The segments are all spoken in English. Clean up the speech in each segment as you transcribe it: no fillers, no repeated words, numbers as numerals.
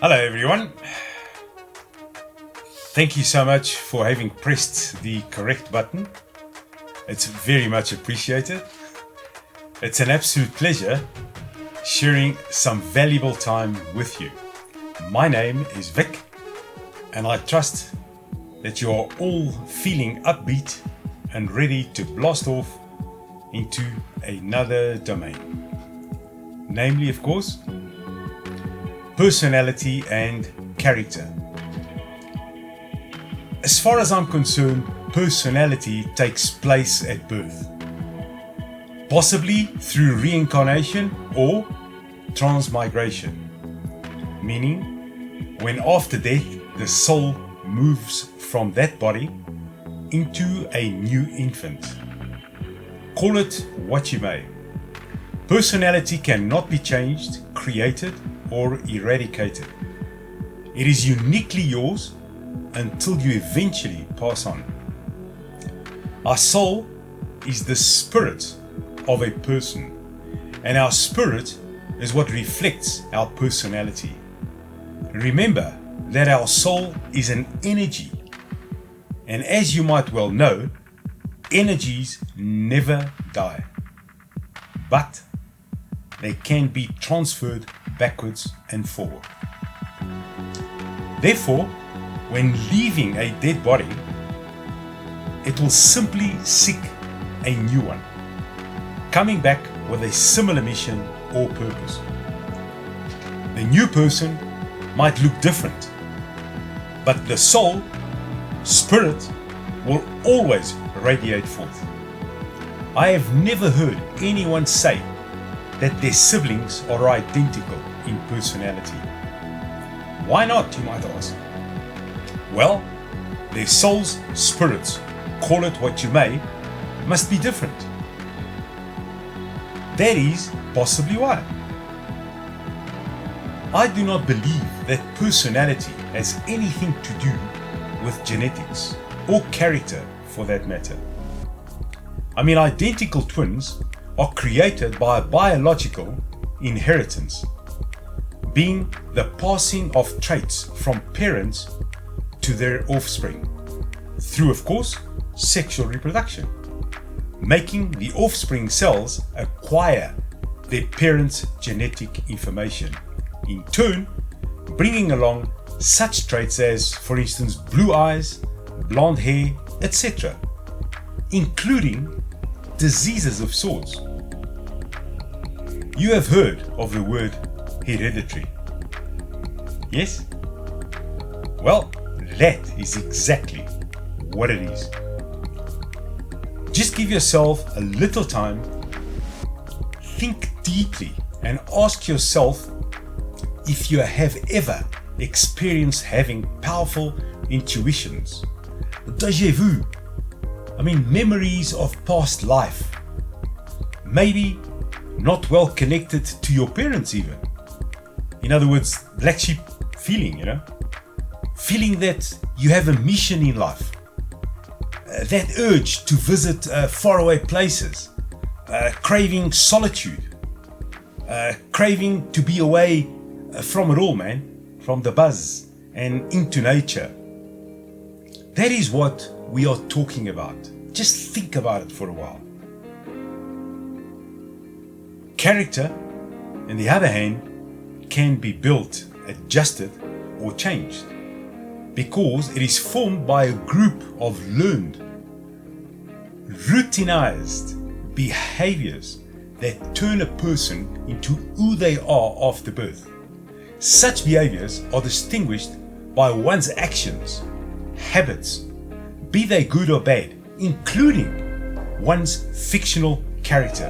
Hello everyone. Thank you so much for having pressed the correct button. It's very much appreciated. It's an absolute pleasure sharing some valuable time with you. My name is Vic, and I trust that you are all feeling upbeat and ready to blast off into another domain. Namely, of course, personality and character. As far as I'm concerned, personality takes place at birth, possibly through reincarnation or transmigration, meaning when after death the soul moves from that body into a new infant. Call it what you may. Personality cannot be changed, created, or eradicated. It is uniquely yours until you eventually pass on. Our soul is the spirit of a person, and our spirit is what reflects our personality. Remember that our soul is an energy, and as you might well know, energies never die, but they can be transferred backwards and forward. Therefore, when leaving a dead body, it will simply seek a new one, coming back with a similar mission or purpose. The new person might look different, but the soul, spirit, will always radiate forth. I have never heard anyone say that their siblings are identical in personality. Why not, you might ask? Well, their souls, spirits, call it what you may, must be different. That is possibly why. I do not believe that personality has anything to do with genetics or character for that matter. I mean, identical twins are created by a biological inheritance, being the passing of traits from parents to their offspring, through, of course, sexual reproduction, making the offspring cells acquire their parents' genetic information, in turn bringing along such traits as, for instance, blue eyes, blonde hair, etc., including diseases of sorts. You have heard of the word hereditary. Yes? Well, that is exactly what it is. Just give yourself a little time, think deeply, and ask yourself if you have ever experienced having powerful intuitions, déjávu. I mean, memories of past life, maybe not well connected to your parents even. In other words, black sheep feeling, feeling that you have a mission in life, that urge to visit faraway places, craving solitude, craving to be away from it all, man, from the buzz and into nature. That is what we are talking about. Just think about it for a while. Character, on the other hand, can be built, adjusted, or changed because it is formed by a group of learned, routinized behaviors that turn a person into who they are after birth. Such behaviors are distinguished by one's actions, habits, be they good or bad, including one's fictional character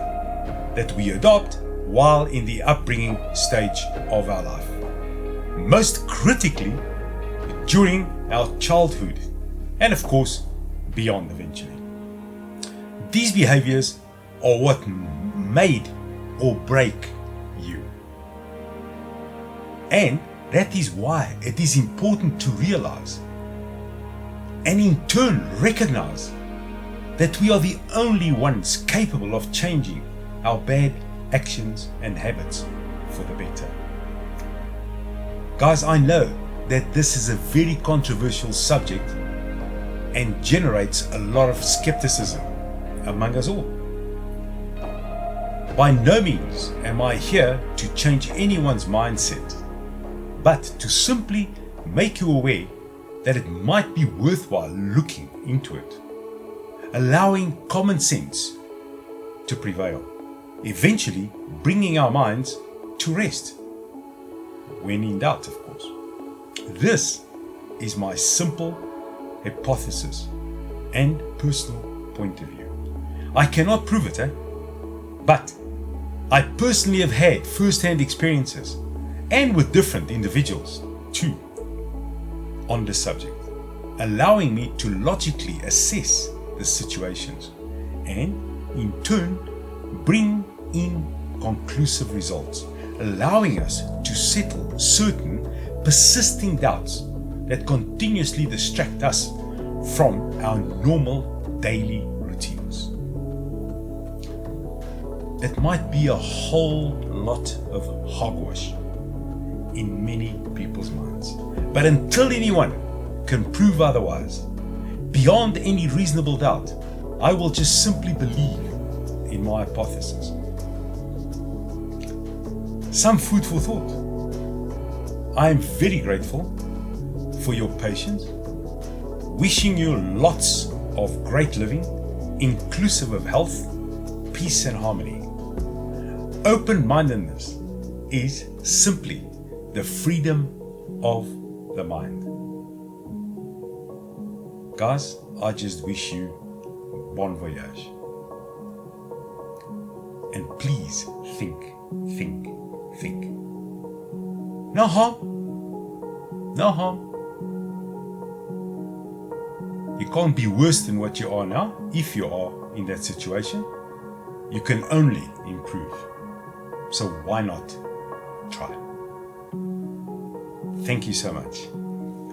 that we adopt while in the upbringing stage of our life. Most critically, during our childhood, and of course, beyond eventually. These behaviors are what made or break you. And that is why it is important to realize and in turn recognize that we are the only ones capable of changing our bad actions and habits for the better. Guys, I know that this is a very controversial subject and generates a lot of skepticism among us all. By no means am I here to change anyone's mindset, but to simply make you aware that it might be worthwhile looking into it, allowing common sense to prevail, eventually bringing our minds to rest, when in doubt, of course. This is my simple hypothesis and personal point of view. I cannot prove it, but I personally have had first-hand experiences, and with different individuals too, on this subject, allowing me to logically assess the situations and in turn bring in conclusive results, allowing us to settle certain persisting doubts that continuously distract us from our normal daily routines. It might be a whole lot of hogwash in many people's minds, but until anyone can prove otherwise, beyond any reasonable doubt, I will just simply believe in my hypothesis. Some food for thought. I am very grateful for your patience, wishing you lots of great living, inclusive of health, peace and harmony. Open-mindedness is simply the freedom of the mind. Guys, I just wish you bon voyage. And please think. No harm. You can't be worse than what you are now. If you are in that situation, you can only improve. So why not try? Thank you so much,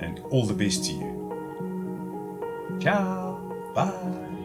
and all the best to you. Ciao. Bye.